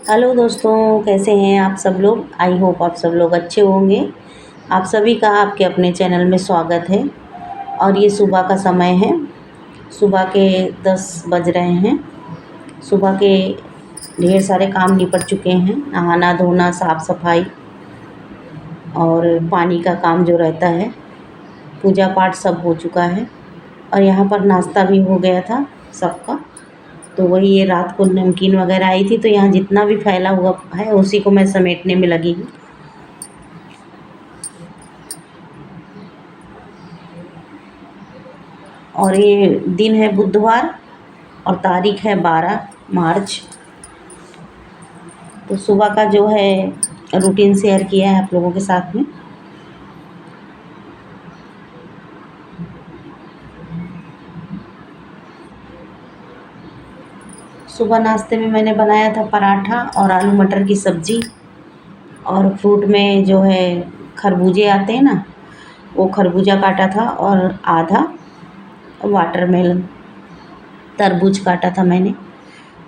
Hello दोस्तों, कैसे हैं आप सब लोग। आई होप आप सब लोग अच्छे होंगे। आप सभी का आपके अपने चैनल में स्वागत है। और ये सुबह का समय है। सुबह के 10 बज रहे हैं। सुबह के ढेर सारे काम निपट चुके हैं। नहाना धोना, साफ़ सफाई और पानी का काम जो रहता है, पूजा पाठ सब हो चुका है। और यहाँ पर नाश्ता भी हो गया था सबका। तो वही ये रात को नमकीन वगैरह आई थी, तो यहाँ जितना भी फैला हुआ है उसी को मैं समेटने में लगी हूँ। और ये दिन है बुधवार और तारीख है 12 मार्च। तो सुबह का जो है रूटीन शेयर किया है आप लोगों के साथ में। सुबह नाश्ते में मैंने बनाया था पराठा और आलू मटर की सब्ज़ी। और फ्रूट में जो है खरबूजे आते हैं ना, वो खरबूजा काटा था और आधा वाटरमेलन तरबूज काटा था मैंने।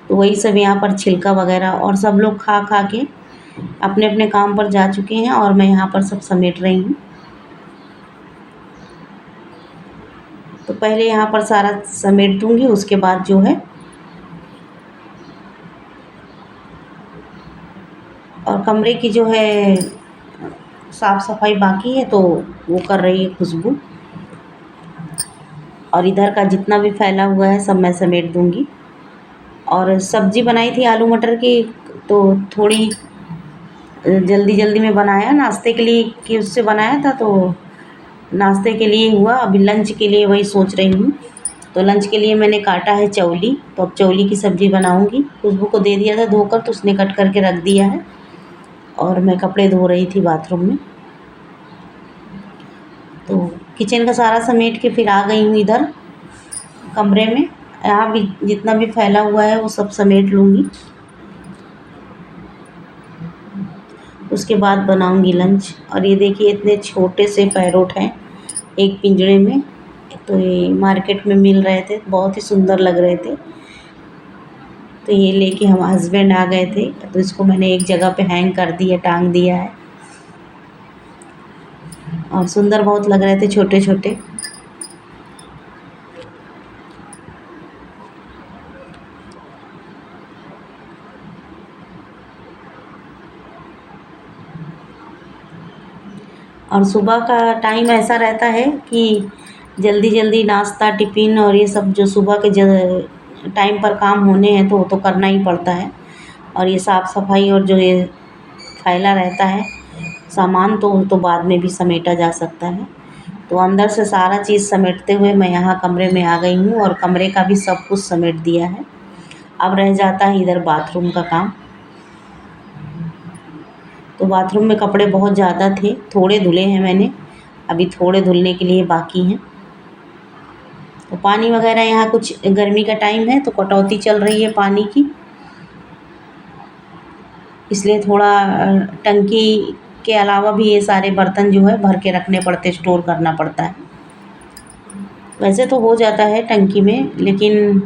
तो वही सब यहाँ पर छिलका वगैरह, और सब लोग खा खा के अपने अपने काम पर जा चुके हैं और मैं यहाँ पर सब समेट रही हूँ। तो पहले यहाँ पर सारा समेट दूँगी, उसके बाद जो है और कमरे की जो है साफ़ सफाई बाकी है, तो वो कर रही है खुशबू। और इधर का जितना भी फैला हुआ है सब मैं समेट दूँगी। और सब्ज़ी बनाई थी आलू मटर की, तो थोड़ी जल्दी जल्दी में बनाया नाश्ते के लिए कि उससे बनाया था, तो नाश्ते के लिए हुआ। अभी लंच के लिए वही सोच रही हूँ। तो लंच के लिए मैंने काटा है चौली, तो अब चौली की सब्ज़ी बनाऊँगी। खुशबू को दे दिया था धोकर, तो उसने कट करके रख दिया है और मैं कपड़े धो रही थी बाथरूम में। तो किचन का सारा समेट के फिर आ गई हूँ इधर कमरे में। यहाँ भी जितना भी फैला हुआ है वो सब समेट लूँगी, उसके बाद बनाऊँगी लंच। और ये देखिए इतने छोटे से पैरोट हैं एक पिंजरे में। तो ये मार्केट में मिल रहे थे, बहुत ही सुंदर लग रहे थे। तो ये लेके हम हस्बैंड आ गए थे, तो इसको मैंने एक जगह पे हैंग कर दिया, टांग दिया है। और सुंदर बहुत लग रहे थे, छोटे छोटे। और सुबह का टाइम ऐसा रहता है कि जल्दी जल्दी नाश्ता टिफ़िन और ये सब जो सुबह के टाइम पर काम होने हैं, तो वो तो करना ही पड़ता है। और ये साफ़ सफाई और जो ये फैला रहता है सामान, तो बाद में भी समेटा जा सकता है। तो अंदर से सारा चीज़ समेटते हुए मैं यहाँ कमरे में आ गई हूँ और कमरे का भी सब कुछ समेट दिया है। अब रह जाता है इधर बाथरूम का काम। तो बाथरूम में कपड़े बहुत ज़्यादा थे, थोड़े धुले हैं मैंने, अभी थोड़े धुलने के लिए बाकी हैं। तो पानी वगैरह यहाँ कुछ गर्मी का टाइम है तो कटौती चल रही है पानी की, इसलिए थोड़ा टंकी के अलावा भी ये सारे बर्तन जो है भर के रखने पड़ते, स्टोर करना पड़ता है। वैसे तो हो जाता है टंकी में, लेकिन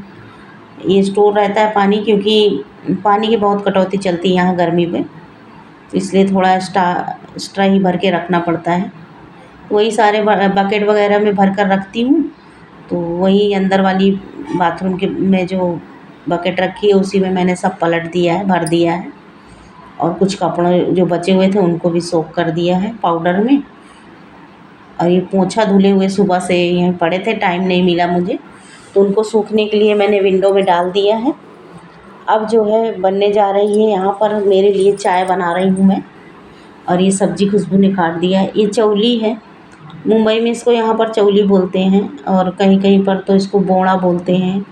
ये स्टोर रहता है पानी, क्योंकि पानी की बहुत कटौती चलती है यहाँ गर्मी में, इसलिए थोड़ा एक्स्ट्रा ही भर के रखना पड़ता है। वही सारे बकेट वगैरह में भर कर रखती हूँ। तो वही अंदर वाली बाथरूम के में जो बकेट रखी है उसी में मैंने सब पलट दिया है, भर दिया है। और कुछ कपड़े जो बचे हुए थे उनको भी सोक कर दिया है पाउडर में। और ये पोंछा धुले हुए सुबह से यहीं पड़े थे, टाइम नहीं मिला मुझे, तो उनको सूखने के लिए मैंने विंडो में डाल दिया है। अब जो है बनने जा रही है यहाँ पर मेरे लिए चाय बना रही हूँ मैं। और ये सब्ज़ी खुशबू ने काट दिया है। ये चौली है, मुंबई में इसको यहाँ पर चौली बोलते हैं, और कहीं कहीं पर तो इसको बोड़ा बोलते हैं,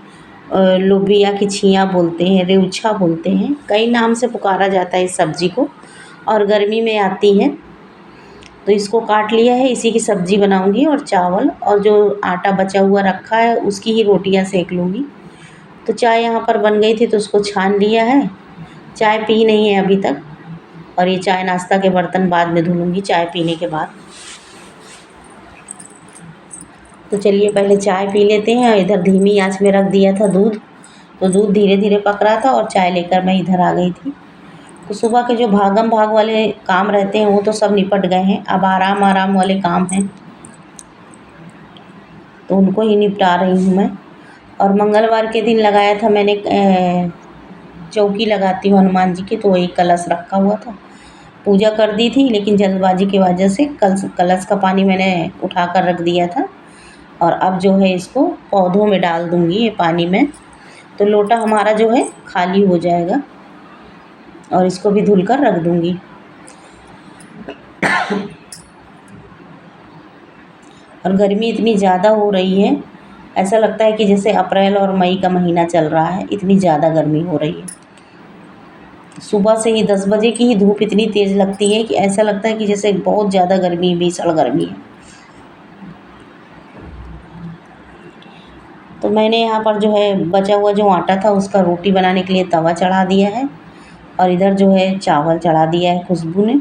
लोबिया की छिया बोलते हैं, रेउछा बोलते हैं, कई नाम से पुकारा जाता है इस सब्ज़ी को। और गर्मी में आती है। तो इसको काट लिया है, इसी की सब्ज़ी बनाऊंगी और चावल, और जो आटा बचा हुआ रखा है उसकी ही रोटियां सेक लूँगी। तो चाय यहाँ पर बन गई थी तो उसको छान लिया है। चाय पी नहीं है अभी तक, और ये चाय नाश्ता के बर्तन बाद में धुलूँगी चाय पीने के बाद। तो चलिए पहले चाय पी लेते हैं। इधर धीमी आंच में रख दिया था दूध, तो दूध धीरे धीरे पक रहा था और चाय लेकर मैं इधर आ गई थी। तो सुबह के जो भागम भाग वाले काम रहते हैं वो तो सब निपट गए हैं, अब आराम आराम वाले काम हैं, तो उनको ही निपटा रही हूँ मैं। और मंगलवार के दिन लगाया था मैंने, चौकी लगाती हूँ हनुमान जी की, तो वही कलश रखा हुआ था, पूजा कर दी थी, लेकिन जल्दबाजी की वजह से कलश का पानी मैंने उठा कर रख दिया था। और अब जो है इसको पौधों में डाल दूँगी ये पानी में, तो लोटा हमारा जो है खाली हो जाएगा, और इसको भी धुल कर रख दूँगी। और गर्मी इतनी ज़्यादा हो रही है, ऐसा लगता है कि जैसे अप्रैल और मई का महीना चल रहा है, इतनी ज़्यादा गर्मी हो रही है। सुबह से ही 10 बजे की ही धूप इतनी तेज़ लगती है कि ऐसा लगता है कि जैसे बहुत ज़्यादा गर्मी, भीषण गर्मी है। तो मैंने यहाँ पर जो है बचा हुआ जो आटा था उसका रोटी बनाने के लिए तवा चढ़ा दिया है, और इधर जो है चावल चढ़ा दिया है खुशबू ने।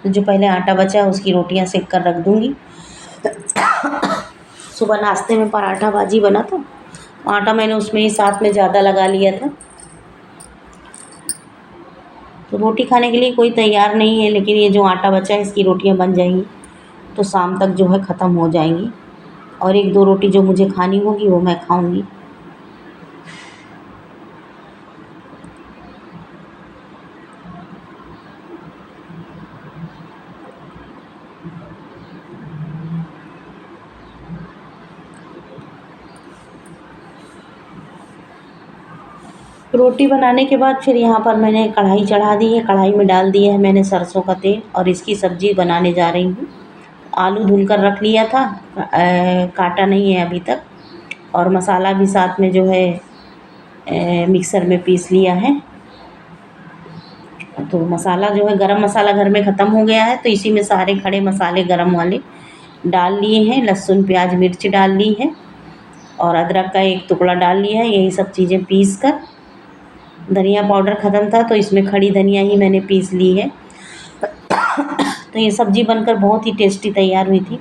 तो जो पहले आटा बचा है उसकी रोटियाँ सेक कर रख दूँगी। सुबह नाश्ते में पराठा भाजी बना था, आटा मैंने उसमें ही साथ में ज़्यादा लगा लिया था। तो रोटी खाने के लिए कोई तैयार नहीं है, लेकिन ये जो आटा बचा है इसकी रोटियां बन जाएंगी तो शाम तक जो है ख़त्म हो जाएंगी, और 1-2 रोटी जो मुझे खानी होगी वो मैं खाऊंगी। रोटी बनाने के बाद फिर यहाँ पर मैंने कढ़ाई चढ़ा दी है, कढ़ाई में डाल दिया है मैंने सरसों का तेल, और इसकी सब्ज़ी बनाने जा रही हूँ। आलू धुल कर रख लिया था, काटा नहीं है अभी तक, और मसाला भी साथ में जो है मिक्सर में पीस लिया है। तो मसाला जो है गरम मसाला घर में ख़त्म हो गया है, तो इसी में सारे खड़े मसाले गरम वाले डाल लिए हैं। लहसुन प्याज मिर्च डाल ली है, और अदरक का एक टुकड़ा डाल लिया है। यही सब चीज़ें पीस कर, धनिया पाउडर ख़त्म था तो इसमें खड़ी धनिया ही मैंने पीस ली है। तो ये सब्ज़ी बनकर बहुत ही टेस्टी तैयार हुई थी।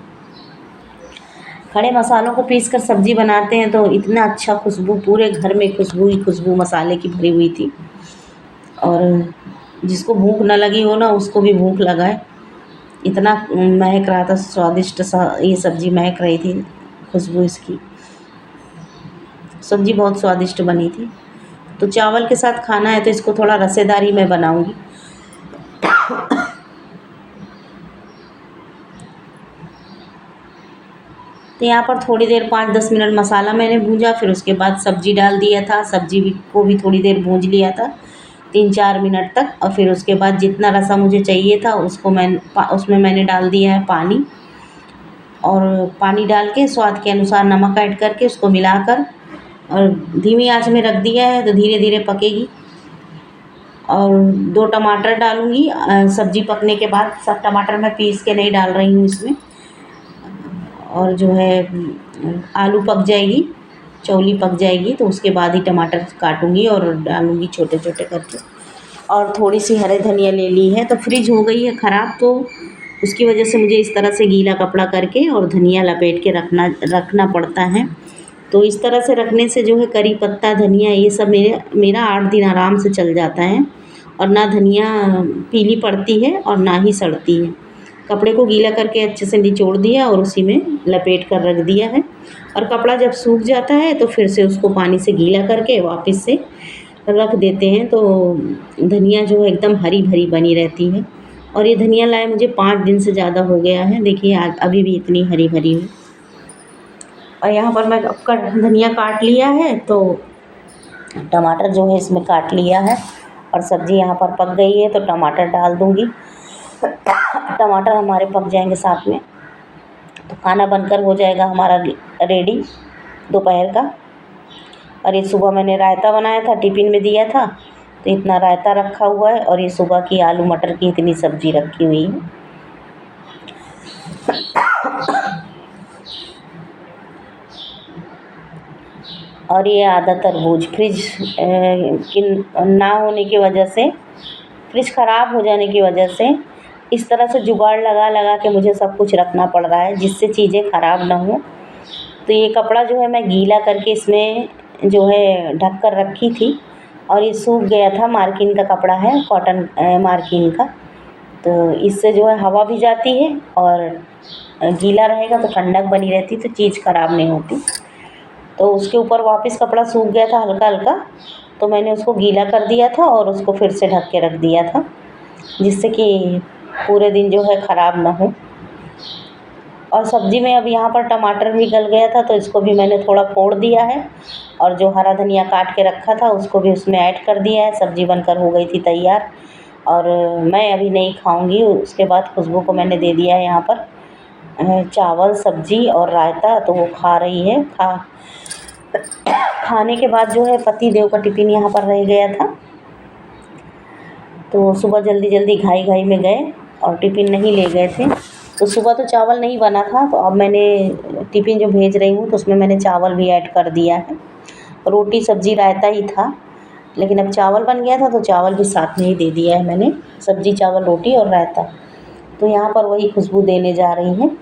खड़े मसालों को पीस कर सब्ज़ी बनाते हैं तो इतना अच्छा खुशबू, पूरे घर में खुशबू ही खुशबू मसाले की भरी हुई थी, और जिसको भूख न लगी हो ना उसको भी भूख लगा है, इतना महक रहा था, स्वादिष्ट सा ये सब्ज़ी महक रही थी, खुशबू इसकी। सब्ज़ी बहुत स्वादिष्ट बनी थी। तो चावल के साथ खाना है तो इसको थोड़ा रसेदार ही मैं बनाऊंगी। तो यहाँ पर थोड़ी देर 5-10 मिनट मसाला मैंने भूंजा, फिर उसके बाद सब्ज़ी डाल दिया था, को भी थोड़ी देर भूंज लिया था 3-4 मिनट तक, और फिर उसके बाद जितना रसा मुझे चाहिए था उसमें मैंने डाल दिया है पानी, और पानी डाल के स्वाद के अनुसार नमक ऐड करके उसको मिलाकर और धीमी आंच में रख दिया है, तो धीरे धीरे पकेगी। और 2 टमाटर डालूँगी सब्ज़ी पकने के बाद। सब टमाटर मैं पीस के नहीं डाल रही हूँ इसमें, और जो है आलू पक जाएगी, चौली पक जाएगी तो उसके बाद ही टमाटर काटूँगी और डालूँगी छोटे छोटे करके। और थोड़ी सी हरे धनिया ले ली है, तो फ्रिज हो गई है ख़राब, तो उसकी वजह से मुझे इस तरह से गीला कपड़ा करके और धनिया लपेट के रखना पड़ता है। तो इस तरह से रखने से जो है करी पत्ता, धनिया, ये सब मेरा 8 दिन आराम से चल जाता है, और ना धनिया पीली पड़ती है और ना ही सड़ती है। कपड़े को गीला करके अच्छे से निचोड़ दिया और उसी में लपेट कर रख दिया है, और कपड़ा जब सूख जाता है तो फिर से उसको पानी से गीला करके वापस से रख देते हैं, तो धनिया जो है एकदम हरी भरी बनी रहती है। और ये धनिया लाए मुझे 5 दिन से ज़्यादा हो गया है, देखिए अभी भी इतनी हरी भरी है। और यहाँ पर मैं धनिया काट लिया है, तो टमाटर जो है इसमें काट लिया है, और सब्ज़ी यहाँ पर पक गई है तो टमाटर डाल दूँगी। टमाटर हमारे पक जाएंगे साथ में, तो खाना बनकर हो जाएगा हमारा रेडी दोपहर का। और ये सुबह मैंने रायता बनाया था, टिफ़िन में दिया था, तो इतना रायता रखा हुआ है, और ये सुबह की आलू मटर की इतनी सब्ज़ी रखी हुई है। और ये आधा तरबूज फ्रिज की ना होने की वजह से, फ्रिज ख़राब हो जाने की वजह से इस तरह से जुगाड़ लगा के मुझे सब कुछ रखना पड़ रहा है जिससे चीज़ें ख़राब ना हो। तो ये कपड़ा जो है मैं गीला करके इसमें जो है ढक कर रखी थी, और ये सूख गया था, मार्किन का कपड़ा है, कॉटन मार्किन का, तो इससे जो है हवा भी जाती है और गीला रहेगा तो ठंडक बनी रहती, तो चीज़ ख़राब नहीं होती। तो उसके ऊपर वापस कपड़ा सूख गया था हल्का हल्का, तो मैंने उसको गीला कर दिया था और उसको फिर से ढक के रख दिया था, जिससे कि पूरे दिन जो है ख़राब ना हो। और सब्ज़ी में अब यहाँ पर टमाटर भी गल गया था, तो इसको भी मैंने थोड़ा फोड़ दिया है और जो हरा धनिया काट के रखा था उसको भी उसमें ऐड कर दिया है। सब्ज़ी बनकर हो गई थी तैयार और मैं अभी नहीं खाऊंगी। उसके बाद खुशबू को मैंने दे दिया है यहाँ पर चावल, सब्ज़ी और रायता, तो वो खा रही है। खाने के बाद जो है पति देव का टिफ़िन यहाँ पर रह गया था, तो सुबह जल्दी जल्दी घाई घाई में गए और टिफ़िन नहीं ले गए थे। तो सुबह तो चावल नहीं बना था, तो अब मैंने टिफ़िन जो भेज रही हूँ तो उसमें मैंने चावल भी ऐड कर दिया है। रोटी सब्ज़ी रायता ही था, लेकिन अब चावल बन गया था तो चावल भी साथ में ही दे दिया है मैंने, सब्ज़ी चावल रोटी और रायता। तो यहाँ पर वही खुशबू देने जा रही हैं।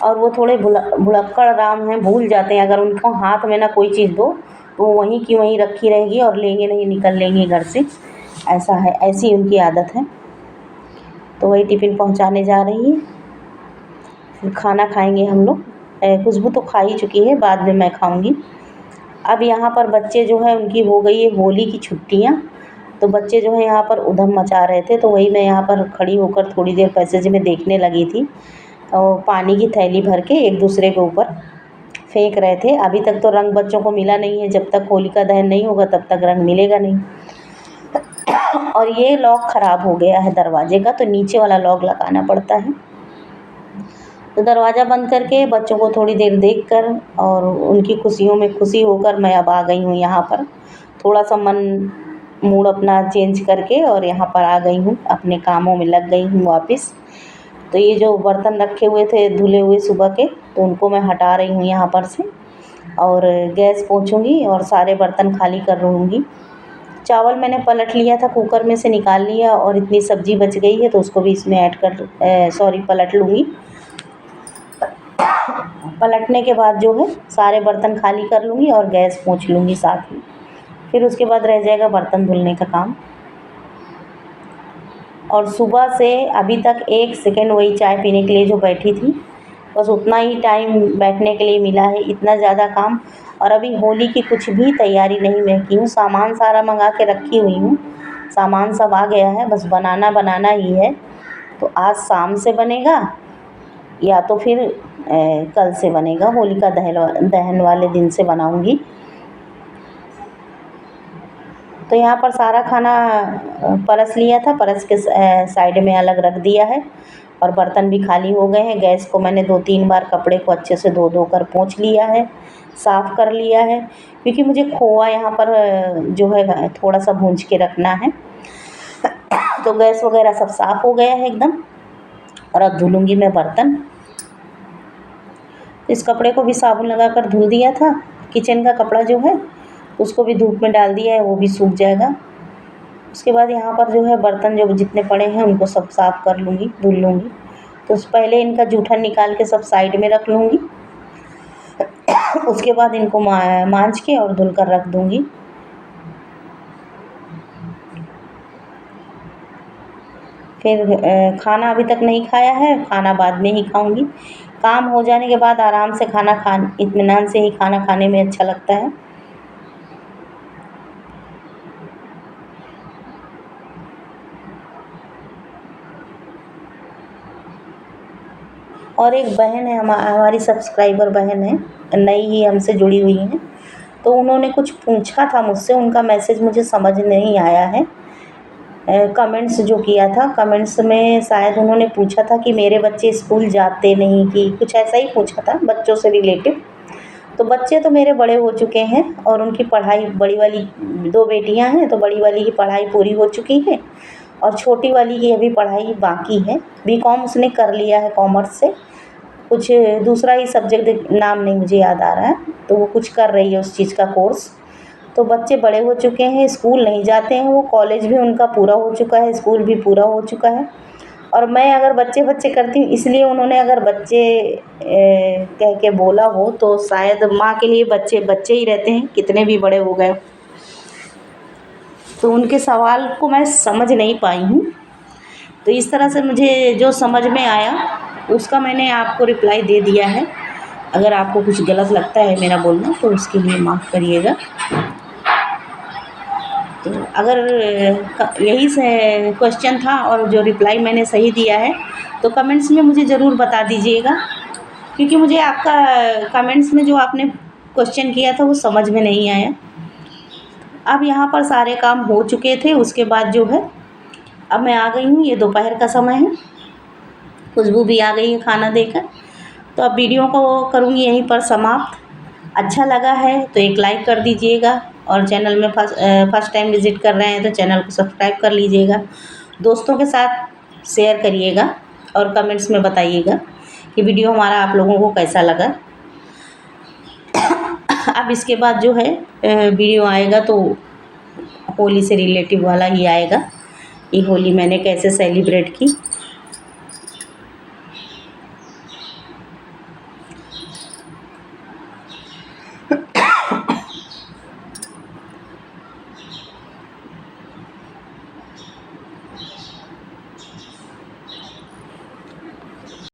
और वो थोड़े भुलक्कड़ राम हैं, भूल जाते हैं। अगर उनको हाथ में ना कोई चीज़ दो तो वो वहीं की वहीं रखी रहेगी और लेंगे नहीं, निकल लेंगे घर से। ऐसा है, ऐसी उनकी आदत है। तो वही टिफ़िन पहुंचाने जा रही है, फिर खाना खाएंगे हम लोग। खुशबू तो खा ही चुकी है, बाद में मैं खाऊंगी। अब यहाँ पर बच्चे जो है उनकी हो गई है होली की छुट्टियाँ, तो बच्चे जो है यहाँ पर उधम मचा रहे थे, तो वही मैं यहाँ पर खड़ी होकर थोड़ी देर पैसेज में देखने लगी थी। और पानी की थैली भर के एक दूसरे के ऊपर फेंक रहे थे। अभी तक तो रंग बच्चों को मिला नहीं है, जब तक होलिका दहन नहीं होगा तब तक रंग मिलेगा नहीं। और ये लॉक ख़राब हो गया है दरवाजे का, तो नीचे वाला लॉक लगाना पड़ता है। तो दरवाज़ा बंद करके बच्चों को थोड़ी देर देखकर और उनकी खुशियों में खुशी होकर मैं अब आ गई हूँ यहाँ पर। थोड़ा सा मूड अपना चेंज करके और यहाँ पर आ गई हूँ, अपने कामों में लग गई हूँ वापस। तो ये जो बर्तन रखे हुए थे धुले हुए सुबह के, तो उनको मैं हटा रही हूँ यहाँ पर से और गैस पोंछूँगी और सारे बर्तन खाली कर लूँगी। चावल मैंने पलट लिया था, कुकर में से निकाल लिया और इतनी सब्ज़ी बच गई है तो उसको भी इसमें ऐड कर पलट लूँगी। पलटने के बाद जो है सारे बर्तन खाली कर लूँगी और गैस पोंछ लूँगी साथ में। फिर उसके बाद रह जाएगा बर्तन धुलने का काम। और सुबह से अभी तक 1 सेकंड वही चाय पीने के लिए जो बैठी थी, बस उतना ही टाइम बैठने के लिए मिला है। इतना ज़्यादा काम, और अभी होली की कुछ भी तैयारी नहीं मैं की हूँ। सामान सारा मंगा के रखी हुई हूँ, सामान सब आ गया है, बस बनाना ही है। तो आज शाम से बनेगा या तो फिर कल से बनेगा, होलिका दहन वाले दिन से बनाऊँगी। तो यहाँ पर सारा खाना परस लिया था, परस के साइड में अलग रख दिया है और बर्तन भी खाली हो गए हैं। गैस को मैंने 2-3 बार कपड़े को अच्छे से धो कर पोंछ लिया है, साफ़ कर लिया है, क्योंकि मुझे खोआ यहाँ पर जो है थोड़ा सा भूंज के रखना है। तो गैस वगैरह सब साफ़ हो गया है एकदम। और अब धुलूँगी मैं बर्तन। इस कपड़े को भी साबुन लगा कर धुल दिया था, किचन का कपड़ा जो है उसको भी धूप में डाल दिया है, वो भी सूख जाएगा। उसके बाद यहाँ पर जो है बर्तन जो जितने पड़े हैं उनको सब साफ़ कर लूँगी, धुल लूँगी। तो पहले इनका जूठन निकाल के सब साइड में रख लूँगी, उसके बाद इनको मांज के और धुल कर रख दूँगी। फिर खाना अभी तक नहीं खाया है, खाना बाद में ही खाऊँगी। काम हो जाने के बाद आराम से इत्मीनान से ही खाना खाने में अच्छा लगता है। और एक बहन है, हमारी सब्सक्राइबर बहन है, नई ही हमसे जुड़ी हुई हैं, तो उन्होंने कुछ पूछा था मुझसे, उनका मैसेज मुझे समझ नहीं आया है। कमेंट्स जो किया था, कमेंट्स में शायद उन्होंने पूछा था कि मेरे बच्चे स्कूल जाते नहीं, कि कुछ ऐसा ही पूछा था बच्चों से रिलेटेड। तो बच्चे तो मेरे बड़े हो चुके हैं और उनकी पढ़ाई, बड़ी वाली 2 बेटियां हैं, तो बड़ी वाली की पढ़ाई पूरी हो चुकी है और छोटी वाली की अभी पढ़ाई बाकी है। बीकॉम उसने कर लिया है कॉमर्स से, कुछ दूसरा ही सब्जेक्ट, नाम नहीं मुझे याद आ रहा है, तो वो कुछ कर रही है उस चीज़ का कोर्स। तो बच्चे बड़े हो चुके हैं, स्कूल नहीं जाते हैं वो, कॉलेज भी उनका पूरा हो चुका है, स्कूल भी पूरा हो चुका है। और मैं अगर बच्चे करती हूँ, इसलिए उन्होंने अगर बच्चे कह के बोला हो, तो शायद माँ के लिए बच्चे ही रहते हैं, कितने भी बड़े हो गए। तो उनके सवाल को मैं समझ नहीं पाई हूँ। तो इस तरह से मुझे जो समझ में आया उसका मैंने आपको रिप्लाई दे दिया है। अगर आपको कुछ गलत लगता है मेरा बोलना तो उसके लिए माफ़ करिएगा। तो अगर यही से क्वेश्चन था और जो रिप्लाई मैंने सही दिया है तो कमेंट्स में मुझे ज़रूर बता दीजिएगा, क्योंकि मुझे आपका कमेंट्स में जो आपने क्वेश्चन किया था वो समझ में नहीं आया। अब यहाँ पर सारे काम हो चुके थे, उसके बाद जो है अब मैं आ गई हूँ, ये दोपहर का समय है, खुशबू भी आ गई है खाना देकर। तो अब वीडियो को करूँगी यहीं पर समाप्त। अच्छा लगा है तो एक लाइक कर दीजिएगा और चैनल में फर्स्ट टाइम विज़िट कर रहे हैं तो चैनल को सब्सक्राइब कर लीजिएगा। दोस्तों के साथ शेयर करिएगा और कमेंट्स में बताइएगा कि वीडियो हमारा आप लोगों को कैसा लगा। अब इसके बाद जो है वीडियो आएगा तो होली से रिलेटिव वाला ही आएगा, ये होली मैंने कैसे सेलिब्रेट की।